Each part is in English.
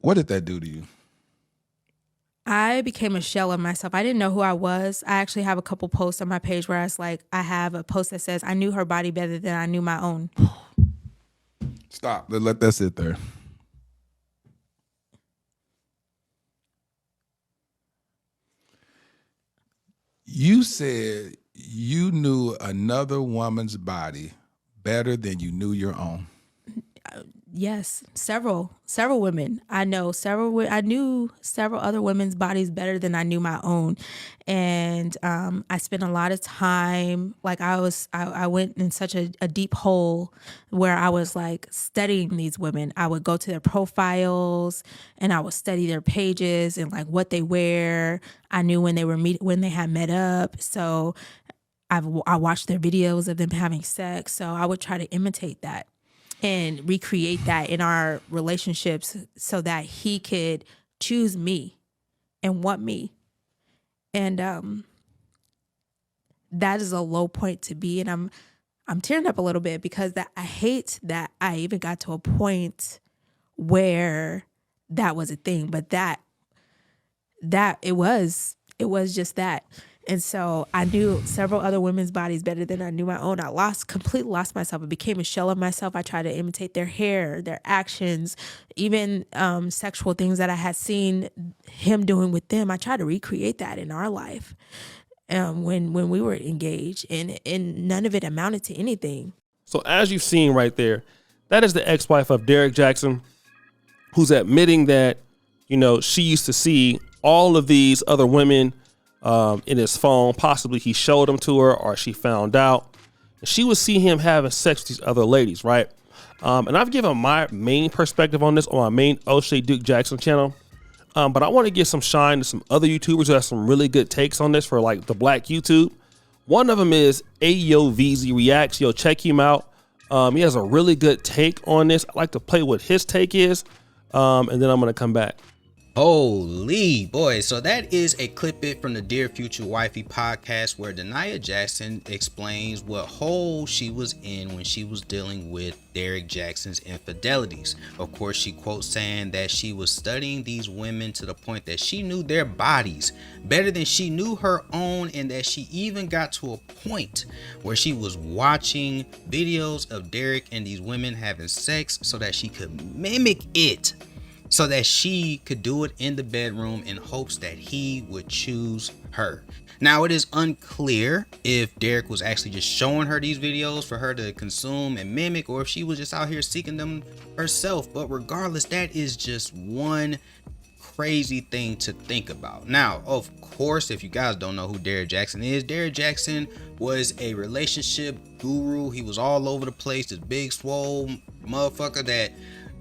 What did that do to you? I became a shell of myself. I didn't know who I was. I actually have a couple posts on my page where I have a post that says, I knew her body better than I knew my own. Stop. Let that sit there. You said you knew another woman's body better than you knew your own. Yes, several women. I knew several other women's bodies better than I knew my own. And I spent a lot of time, like I went in such a deep hole where I was like studying these women. I would go to their profiles and I would study their pages and like what they wear. I knew when they had met up. So I watched their videos of them having sex. So I would try to imitate that and recreate that in our relationships so that he could choose me and want me. And that is a low point to be. And I'm tearing up a little bit because I hate that I even got to a point where that was a thing, but that it was just that. And so I knew several other women's bodies better than I knew my own. I completely lost myself. I became a shell of myself. I tried to imitate their hair, their actions, even sexual things that I had seen him doing with them. I tried to recreate that in our life when we were engaged, and none of it amounted to anything. So as you've seen right there, that is the ex-wife of Derrick Jaxn, who's admitting that, she used to see all of these other women in his phone. Possibly he showed them to her or she found out. She would see him having sex with these other ladies, right? And I've given my main perspective on this on my main O'Shea Duke Jackson channel. But I want to give some shine to some other YouTubers who have some really good takes on this for like the black YouTube. One of them is AyoVZ Reacts. Yo, check him out. He has a really good take on this. I'd like to play what his take is. And then I'm going to come back. Holy boy. So that is a clip bit from the Dear Future Wifey podcast where Denia Jaxn explains what hole she was in when she was dealing with Derrick Jaxn's infidelities. Of course, she quotes saying that she was studying these women to the point that she knew their bodies better than she knew her own, and that she even got to a point where she was watching videos of Derrick and these women having sex so that she could mimic it, so that she could do it in the bedroom in hopes that he would choose her. Now, it is unclear if Derrick was actually just showing her these videos for her to consume and mimic, or if she was just out here seeking them herself. But regardless, that is just one crazy thing to think about. Now, of course, if you guys don't know who Derrick Jaxn is, Derrick Jaxn was a relationship guru. He was all over the place, this big swole motherfucker that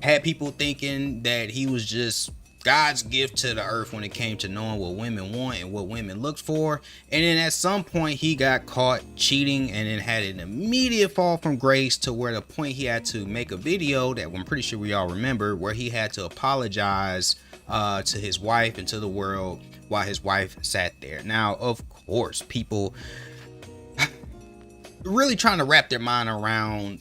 had people thinking that he was just God's gift to the earth when it came to knowing what women want and what women looked for. And then at some point he got caught cheating and then had an immediate fall from grace, to where the point he had to make a video that I'm pretty sure we all remember, where he had to apologize to his wife and to the world while his wife sat there. Now, of course, people really trying to wrap their mind around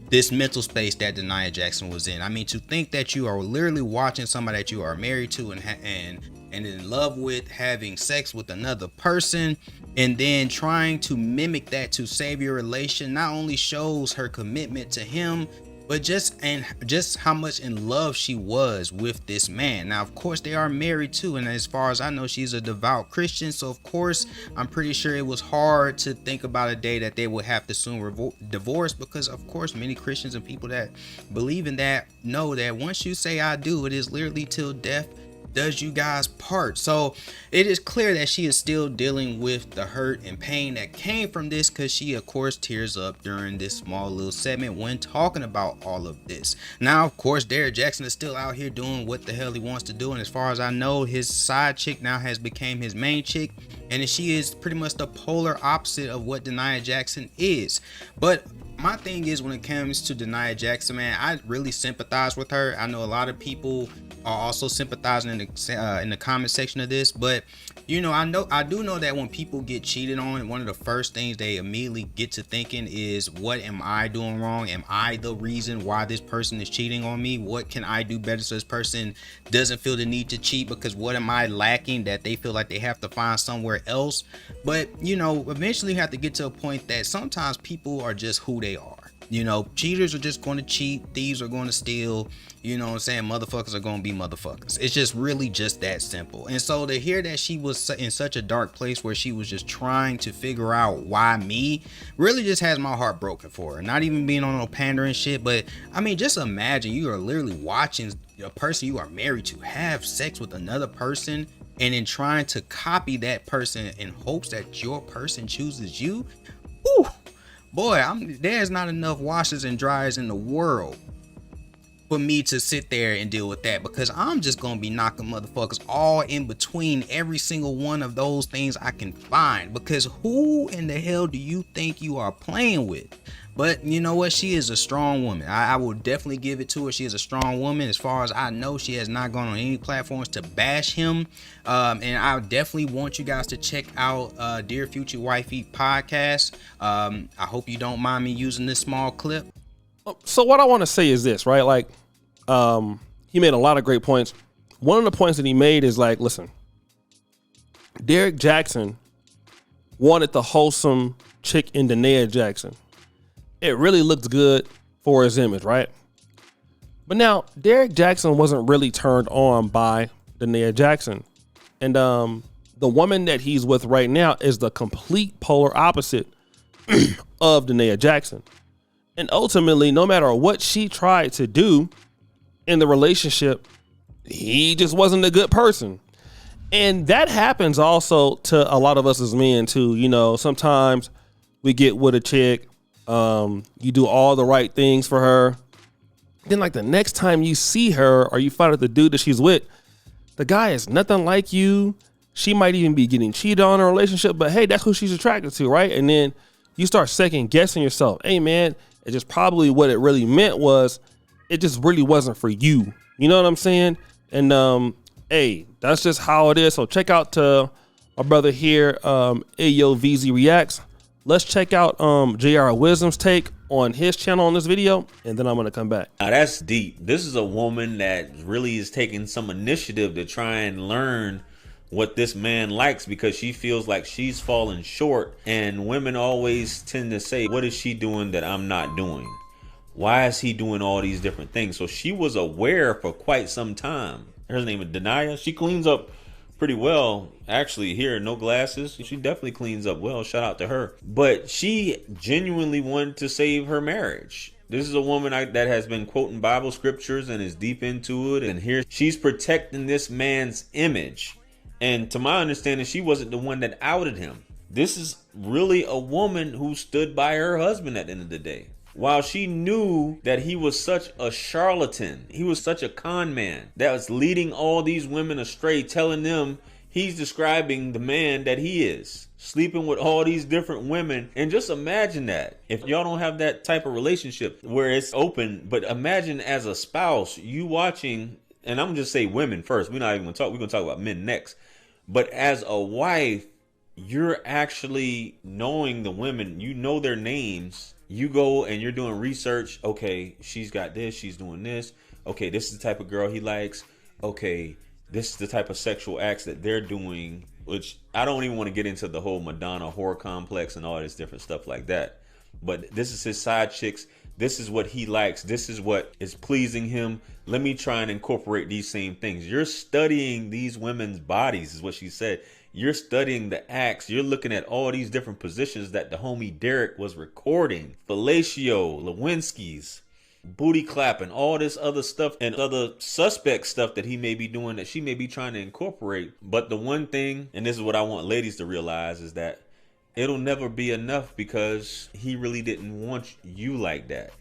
this mental space that Denia Jaxn was in. I mean, to think that you are literally watching somebody that you are married to and in love with having sex with another person, and then trying to mimic that to save your relation, not only shows her commitment to him, but just how much in love she was with this man. Now, of course, they are married too, and as far as I know, she's a devout Christian. So of course, I'm pretty sure it was hard to think about a day that they would have to soon divorce, because of course, many Christians and people that believe in that know that once you say I do, it is literally till death does you guys part. So it is clear that she is still dealing with the hurt and pain that came from this, because she of course tears up during this small little segment when talking about all of this. Now, of course, Derrick Jaxn is still out here doing what the hell he wants to do, and as far as I know, his side chick now has become his main chick, and she is pretty much the polar opposite of what Denia Jaxn is. But my thing is, when it comes to Denia Jaxn, man, I really sympathize with her. I know a lot of people are also sympathizing in the comment section of this, but you know, I do know that when people get cheated on, one of the first things they immediately get to thinking is, what am I doing wrong? Am I the reason why this person is cheating on me? What can I do better so this person doesn't feel the need to cheat? Because what am I lacking that they feel like they have to find somewhere else? But you know, eventually you have to get to a point that sometimes people are just who they are. You know, cheaters are just going to cheat, thieves are going to steal, you know what I'm saying, motherfuckers are going to be motherfuckers. It's just really just that simple. And so to hear that she was in such a dark place where she was just trying to figure out why me, really just has my heart broken for her. Not even being on no pandering shit, but I mean, just imagine you are literally watching a person you are married to have sex with another person, and then trying to copy that person in hopes that your person chooses you. Whew. Boy, there's not enough washers and dryers in the world for me to sit there and deal with that, because I'm just gonna be knocking motherfuckers all in between every single one of those things I can find. Because who in the hell do you think you are playing with? But you know what? She is a strong woman. I will definitely give it to her. She is a strong woman. As far as I know, she has not gone on any platforms to bash him. And I definitely want you guys to check out Dear Future Wifey podcast. I hope you don't mind me using this small clip. So what I want to say is this, right? Like, he made a lot of great points. One of the points that he made is like, listen, Derrick Jaxn wanted the wholesome chick in Denia Jaxn. It really looked good for his image, right? But now, Derrick Jaxn wasn't really turned on by Denia Jaxn. And the woman that he's with right now is the complete polar opposite of Denia Jaxn. And ultimately, no matter what she tried to do in the relationship, he just wasn't a good person. And that happens also to a lot of us as men too. You know, sometimes we get with a chick, you do all the right things for her. Then like the next time you see her or you find out the dude that she's with, the guy is nothing like you. She might even be getting cheated on in a relationship, but hey, that's who she's attracted to, right? And then you start second guessing yourself. Hey man, it's just probably what it really meant was it just really wasn't for you. You know what I'm saying? And hey, that's just how it is. So check out my brother here, Ayo VZ Reacts. Let's check out JR Wisdom's take on his channel on this video, and then I'm gonna come back. Now that's deep. This is a woman that really is taking some initiative to try and learn what this man likes, because she feels like she's falling short. And women always tend to say, what is she doing that I'm not doing? Why is he doing all these different things? So she was aware for quite some time. Her name is Denia. She cleans up pretty well, actually. Here, no glasses. She definitely cleans up well. Shout out to her. But she genuinely wanted to save her marriage. This is a woman that has been quoting Bible scriptures and is deep into it. And here she's protecting this man's image. And to my understanding, she wasn't the one that outed him. This is really a woman who stood by her husband at the end of the day. While she knew that he was such a charlatan, he was such a con man that was leading all these women astray, telling them he's describing the man that he is, sleeping with all these different women. And just imagine that. If y'all don't have that type of relationship where it's open, but imagine as a spouse, you watching, and I'm just say women first. We're not even gonna talk, we're gonna talk about men next. But as a wife, you're actually knowing the women, you know their names. You go and you're doing research. Okay, she's got this, she's doing this. Okay, this is the type of girl he likes. Okay, this is the type of sexual acts that they're doing, which I don't even want to get into the whole Madonna horror complex and all this different stuff like that. But this is his side chicks. This is what he likes. This is what is pleasing him. Let me try and incorporate these same things. You're studying these women's bodies, is what she said. You're studying the acts. You're looking at all these different positions that the homie Derrick was recording. Fellatio, Lewinsky's, booty clapping, all this other stuff and other suspect stuff that he may be doing that she may be trying to incorporate. But the one thing, and this is what I want ladies to realize, is that it'll never be enough, because he really didn't want you like that.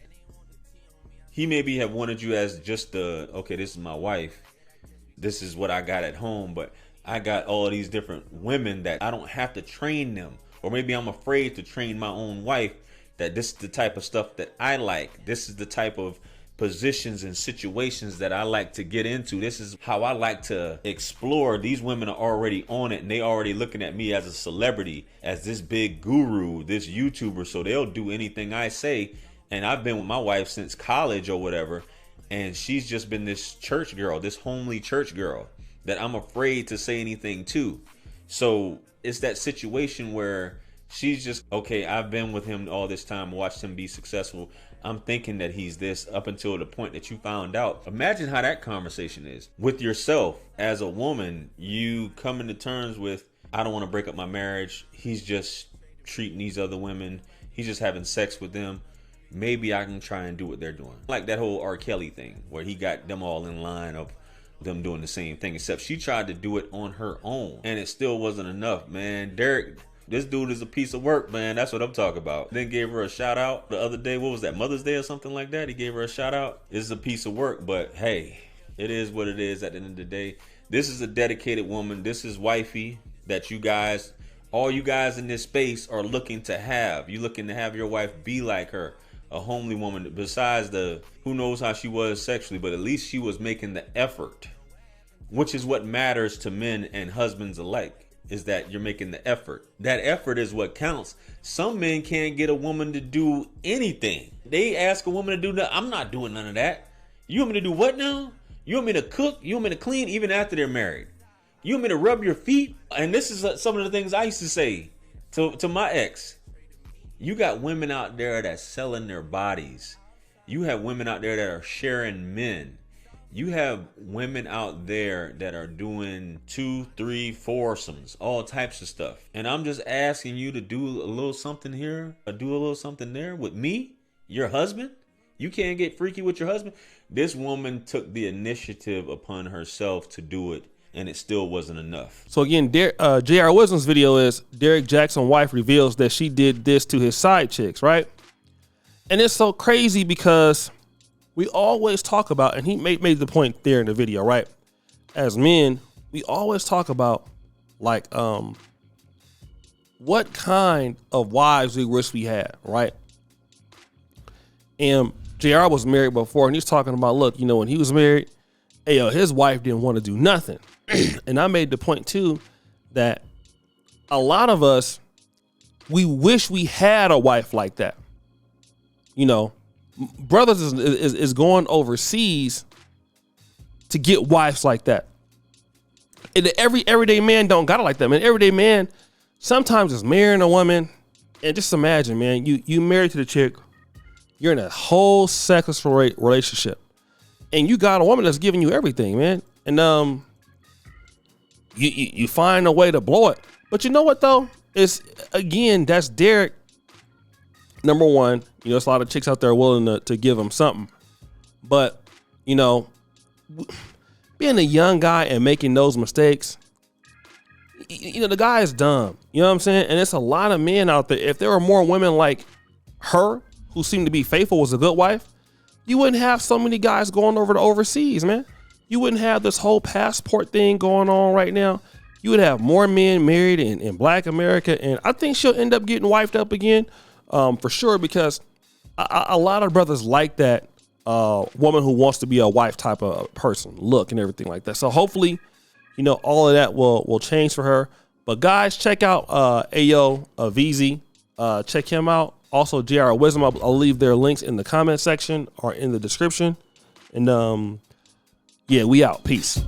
He maybe have wanted you as just okay, this is my wife. This is what I got at home, but I got all these different women that I don't have to train them. Or maybe I'm afraid to train my own wife that this is the type of stuff that I like. This is the type of positions and situations that I like to get into. This is how I like to explore. These women are already on it, and they already looking at me as a celebrity, as this big guru, this YouTuber. So they'll do anything I say. And I've been with my wife since college or whatever, and she's just been this church girl, this homely church girl that I'm afraid to say anything to. So it's that situation where she's just, okay, I've been with him all this time, watched him be successful. I'm thinking that he's this up until the point that you found out. Imagine how that conversation is with yourself as a woman. You coming to terms with, I don't want to break up my marriage. He's just treating these other women. He's just having sex with them. Maybe I can try and do what they're doing. Like that whole R. Kelly thing where he got them all in line of them doing the same thing, except she tried to do it on her own and it still wasn't enough, man. Derrick, this dude is a piece of work, man. That's what I'm talking about. Then gave her a shout out the other day. What was that, Mother's Day or something like that? He gave her a shout out. This is a piece of work, but hey, it is what it is at the end of the day. This is a dedicated woman. This is wifey that you guys, all you guys in this space are looking to have. You looking to have your wife be like her, a homely woman. Besides the, who knows how she was sexually, but at least she was making the effort, which is what matters to men and husbands alike. Is that you're making the effort. That effort is what counts. Some men can't get a woman to do anything. They ask a woman to do that. I'm not doing none of that. You want me to do what now? You want me to cook? You want me to clean even after they're married? You want me to rub your feet? And this is some of the things I used to say to my ex. You got women out there that's selling their bodies. You have women out there that are sharing men. You have women out there that are doing 2, 3 foursomes, all types of stuff. And I'm just asking you to do a little something here, or do a little something there with me, your husband. You can't get freaky with your husband. This woman took the initiative upon herself to do it, and it still wasn't enough. So again, J.R. Wisdom's video is Derrick Jaxn's wife reveals that she did this to his side chicks, right? And it's so crazy because we always talk about, and he made the point there in the video, right? As men, we always talk about like what kind of wives we wish we had, right? And JR was married before, and he's talking about, look, you know, when he was married, his wife didn't want to do nothing. And I made the point too that a lot of us, we wish we had a wife like that. You know, brothers is going overseas to get wives like that. And everyday man don't got it like that, man. Everyday man sometimes is marrying a woman, and just imagine, man, you married to the chick, you're in a whole sexual relationship, and you got a woman that's giving you everything, man. And you find a way to blow it. But you know what though? It's again, that's Derrick. Number one, you know, there's a lot of chicks out there willing to give him something. But, you know, being a young guy and making those mistakes, you know, the guy is dumb. You know what I'm saying? And it's a lot of men out there. If there were more women like her who seemed to be faithful, was a good wife, you wouldn't have so many guys going over to overseas, man. You wouldn't have this whole passport thing going on right now. You would have more men married in Black America. And I think she'll end up getting wifed up again. For sure, because a lot of brothers like that woman who wants to be a wife type of person, look and everything like that. So hopefully, you know, all of that will change for her. But guys, check out Ayo VZ. Check him out. Also, JR Wisdom. I'll leave their links in the comment section or in the description. And yeah, we out. Peace.